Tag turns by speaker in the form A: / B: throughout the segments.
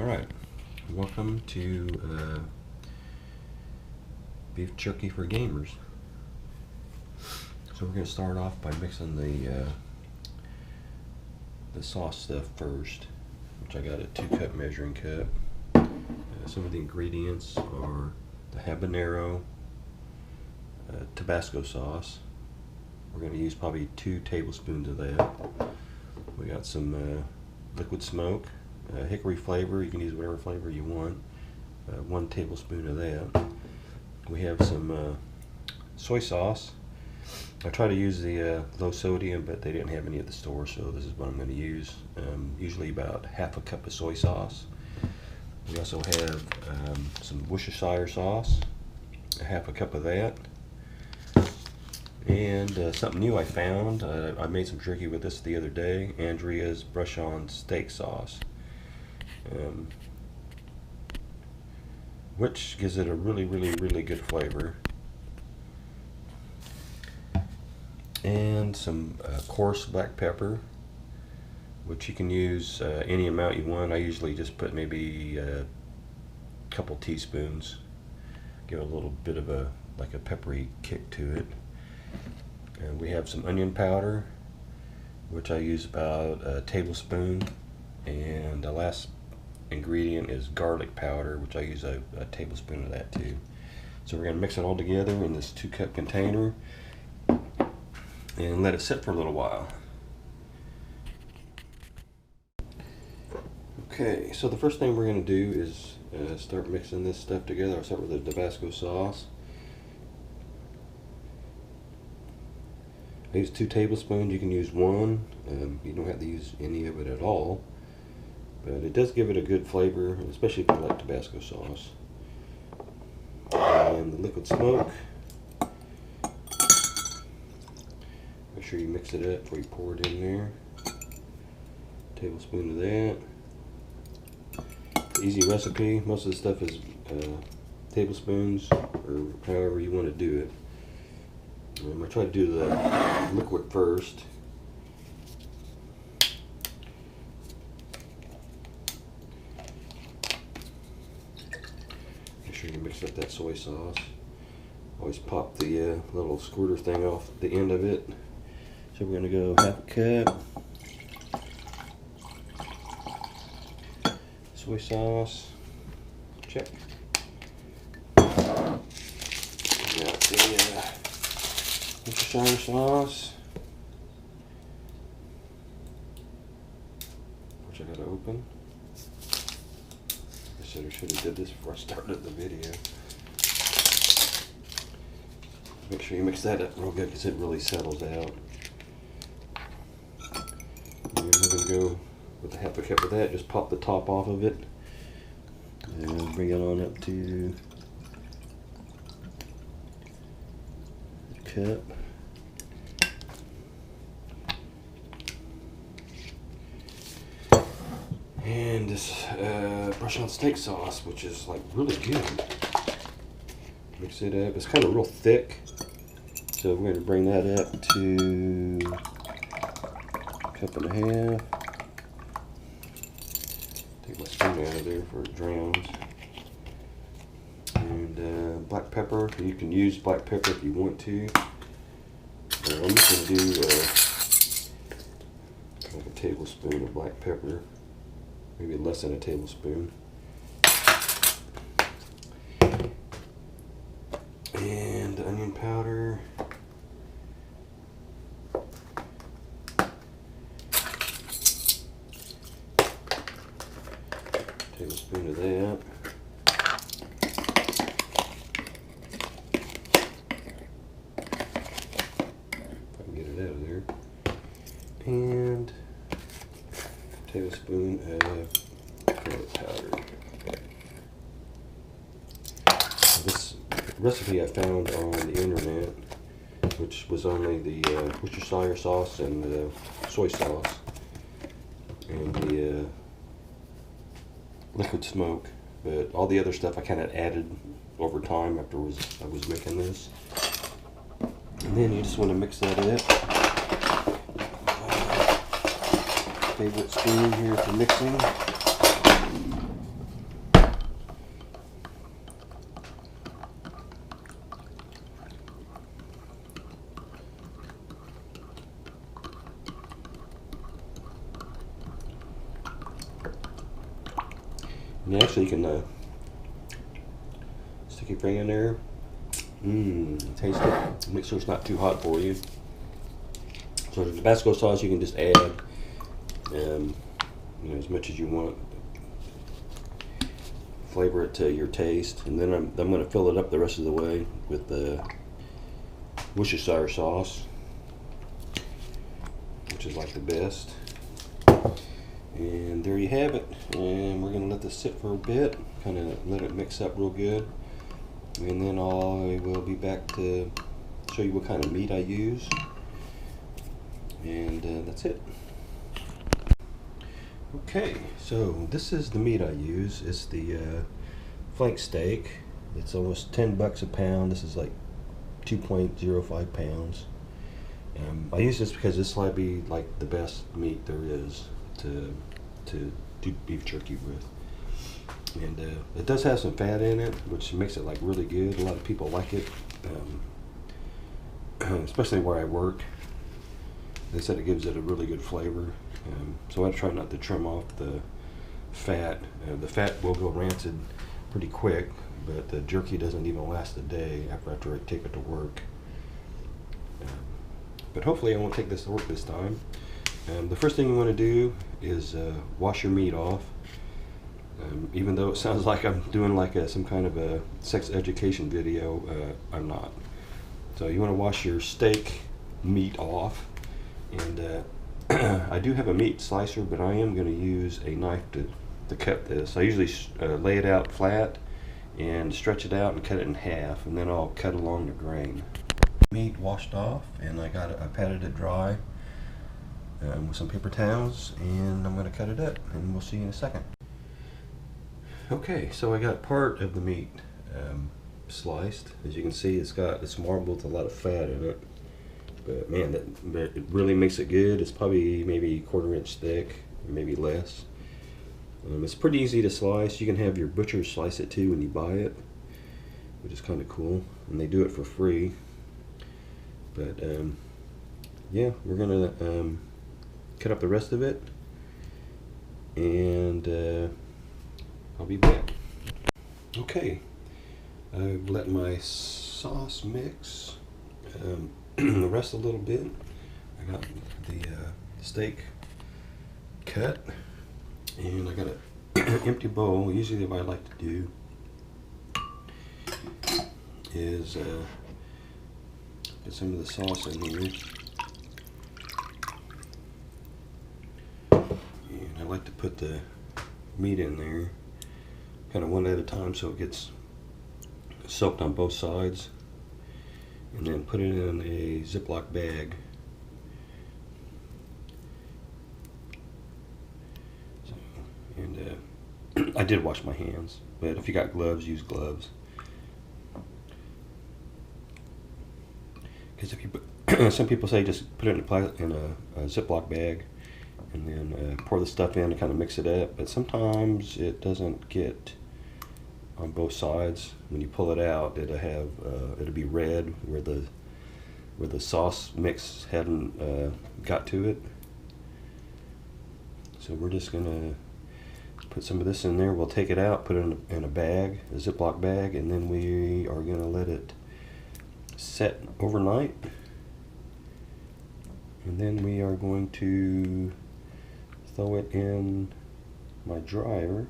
A: Alright, welcome to beef jerky for gamers. So we're going to start off by mixing the sauce stuff first, which I got a 2-cup measuring cup. Some of the ingredients are the habanero Tabasco sauce. We're going to use probably 2 tablespoons of that. We got some liquid smoke. Hickory flavor, you can use whatever flavor you want. 1 tablespoon of that. We have some soy sauce. I try to use the low sodium, but they didn't have any at the store, so this is what I'm going to use. Usually about half a cup of soy sauce. We also have some Worcestershire sauce, a half a cup of that. And something new I found, I made some jerky with this the other day, Andrea's brush on steak sauce. Which gives it a really good flavor. And some coarse black pepper, which you can use any amount you want. I usually just put maybe a couple teaspoons, give it a little bit of a peppery kick to it. And we have some onion powder, which I use about a tablespoon, and the last ingredient is garlic powder, which I use a tablespoon of that too. So we're going to mix it all together in this 2-cup container and let it sit for a little while. Okay, so the first thing we're going to do is start mixing this stuff together. I'll start with the Tabasco sauce. I use 2 tablespoons. You can use 1. You don't have to use any of it at all, but it does give it a good flavor, especially if you like Tabasco sauce. And the liquid smoke. Make sure you mix it up before you pour it in there. Tablespoon of that. Easy recipe. Most of the stuff is tablespoons, or however you want to do it. I'm going to try to do the liquid first. Make sure you mix up that soy sauce. Always pop the little squirter thing off the end of it. So we're going to go half a cup. Soy sauce. Check. Got the Worcestershire sauce, which I gotta open. I said I should have did this before I started the video. Make sure you mix that up real good because it really settles out. And I'm gonna go with a half a cup of that. Just pop the top off of it and bring it on up to the cup. And this brush on steak sauce, which is like really good. Mix it up. It's kind of real thick, so we're going to bring that up to a cup and a half. Take my spoon out of there before it drowns. And black pepper. You can use black pepper if you want to. I'm just going to do like a tablespoon of black pepper. Maybe less than a tablespoon. And onion powder. Tablespoon of that. If I can get it out of there. And tablespoon of garlic powder. This recipe I found on the internet, which was only the Worcestershire sauce and the soy sauce and the liquid smoke, but all the other stuff I kind of added over time after I was making this. And then you just want to mix that up. Favorite spoon here for mixing. And actually, you can stick your finger in there. Taste it. Make sure it's not too hot for you. So the Tabasco sauce you can just add, as much as you want. Flavor it to your taste, and then I'm going to fill it up the rest of the way with the Worcestershire sauce, which is like the best. And there you have it. And we're going to let this sit for a bit, kind of let it mix up real good. And then I will be back to show you what kind of meat I use. And that's it. Okay, so this is the meat I use. It's the flank steak. It's almost $10 a pound. This is like 2.05 pounds. I use this because this might be like the best meat there is to do beef jerky with. And it does have some fat in it, which makes it like really good. A lot of people like it, especially where I work. They said it gives it a really good flavor. So I try not to trim off the fat. The fat will go rancid pretty quick, but the jerky doesn't even last a day after I take it to work. But hopefully I won't take this to work this time. The first thing you want to do is wash your meat off. Even though it sounds like I'm doing like some kind of a sex education video, I'm not. So you want to wash your steak meat off. And I do have a meat slicer, but I am going to use a knife to cut this. I usually lay it out flat and stretch it out and cut it in half, and then I'll cut along the grain. Meat washed off, and I patted it dry with some paper towels, and I'm going to cut it up, and we'll see you in a second. Okay, so I got part of the meat sliced. As you can see, it's marbled with a lot of fat in it. But man, it really makes it good. It's probably maybe 1/4 inch thick, or maybe less. It's pretty easy to slice. You can have your butcher slice it too when you buy it, which is kind of cool. And they do it for free. But yeah, we're gonna cut up the rest of it, and I'll be back. Okay, I've let my sauce mix. Rest a little bit. I got the steak cut, and I got an empty bowl. Usually what I like to do is put some of the sauce in here, and I like to put the meat in there kind of one at a time so it gets soaked on both sides. And then put it in a Ziploc bag. So, and I did wash my hands, but if you got gloves, use gloves. Because if you put, some people say just put it in a Ziploc bag, and then pour the stuff in and kind of mix it up. But sometimes it doesn't get on both sides. When you pull it out, it'll be red where the sauce mix hadn't got to it. So we're just gonna put some of this in there. We'll take it out, put it in a bag, a Ziploc bag, and then we are gonna let it set overnight. And then we are going to throw it in my dryer.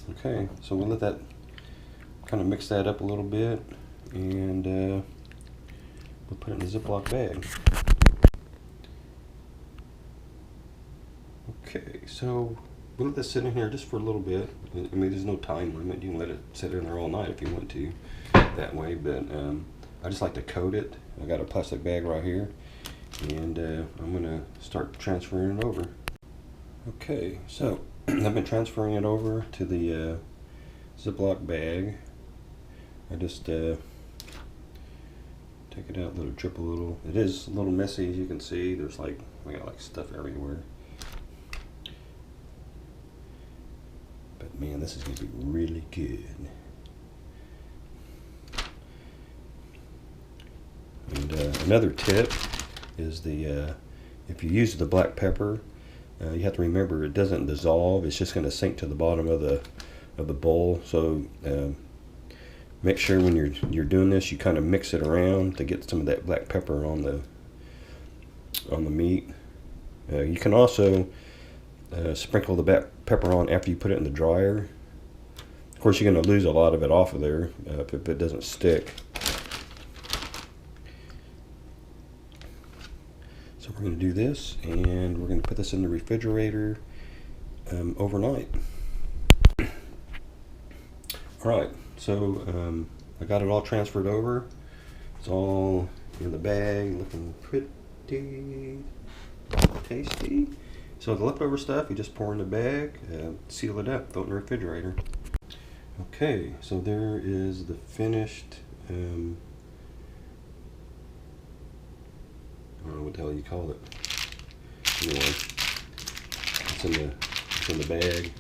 A: Okay, so we'll let that kind of mix that up a little bit, and we'll put it in a Ziploc bag. Okay, so we'll let this sit in here just for a little bit. I mean, there's no time limit. You can let it sit in there all night if you want to that way, but I just like to coat it. I got a plastic bag right here, and I'm going to start transferring it over. Okay, so I've been transferring it over to the Ziploc bag. I just take it out, let it drip a little. It is a little messy, as you can see. There's I got like stuff everywhere. But man, this is going to be really good. And another tip is if you use the black pepper, you have to remember it doesn't dissolve. It's just going to sink to the bottom of the bowl. So make sure when you're doing this, you kind of mix it around to get some of that black pepper on the meat. You can also sprinkle the black pepper on after you put it in the dryer. Of course, you're going to lose a lot of it off of there if it doesn't stick. So we're going to do this, and we're going to put this in the refrigerator overnight. Alright, so I got it all transferred over. It's all in the bag, looking pretty tasty. So the leftover stuff, you just pour in the bag, seal it up, throw it in the refrigerator. Okay, so there is the finished, I don't know what the hell you call it. Anyway, it's in the bag.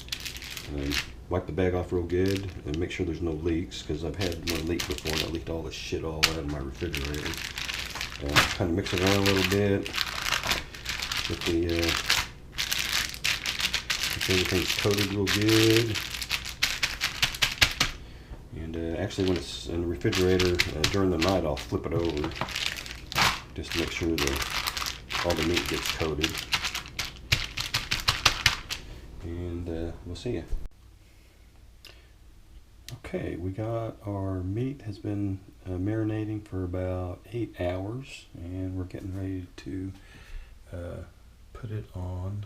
A: Wipe the bag off real good and make sure there's no leaks, because I've had one leak before and I leaked all this shit all out of my refrigerator. Kind of mix it around a little bit. Get everything's coated real good. And actually, when it's in the refrigerator during the night, I'll flip it over just to make sure that all the meat gets coated. And we'll see you. Okay, we got our meat has been marinating for about 8 hours, and we're getting ready to put it on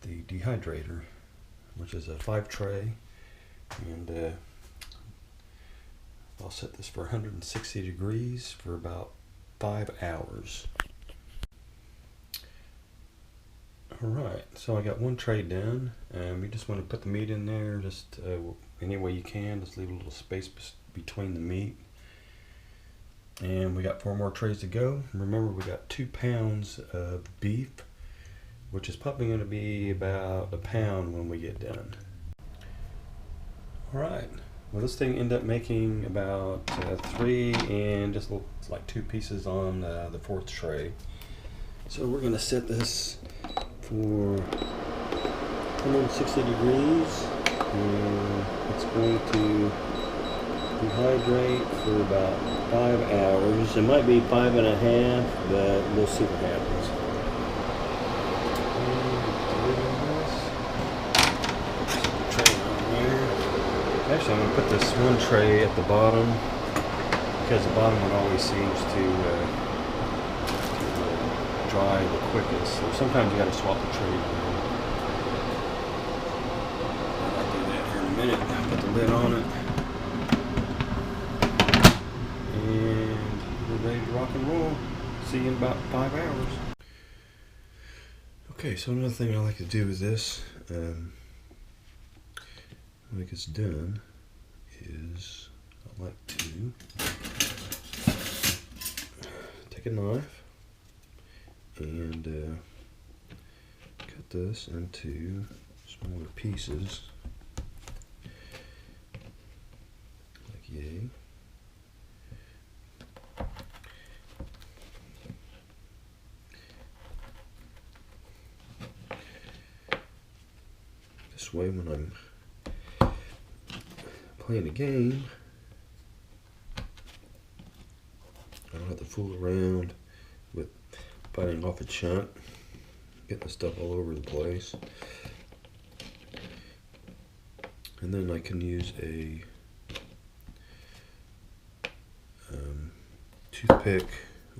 A: the dehydrator, which is a 5 tray, and I'll set this for 160 degrees for about 5 hours. Alright, so I got one tray done, and we just want to put the meat in there just any way you can. Just leave a little space between the meat. And we got 4 more trays to go. Remember, we got 2 pounds of beef, which is probably going to be about a pound when we get done. Alright, well, this thing ended up making about 3 and just like 2 pieces on the 4th tray. So we're going to set this for 160 degrees, and it's going to dehydrate for about 5 hours. It might be 5.5, but we'll see what happens. Actually, I'm going to put this one tray at the bottom, because the bottom one always seems to dry the quickest. So sometimes you got to swap the tray. I'll do that here in a minute. I'll put the lid on it. And we're ready to rock and roll. See you in about 5 hours. Okay, so another thing I like to do with this, when it gets done, is I like to take a knife and cut this into smaller pieces, like yay. This way, when I'm playing a game, I don't have to fool around with biting off a chunk, getting the stuff all over the place. And then I can use a toothpick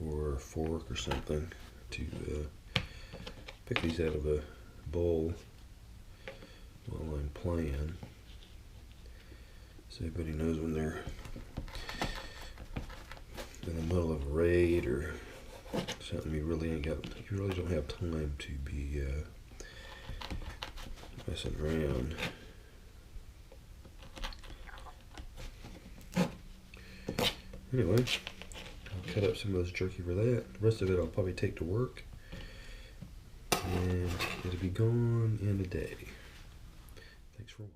A: or a fork or something to pick these out of a bowl while I'm playing, so everybody knows when they're in the middle of a raid or something. You really don't have time to be messing around. Anyway, I'll cut up some of this jerky for that. The rest of it I'll probably take to work, and it'll be gone in a day. Thanks for watching.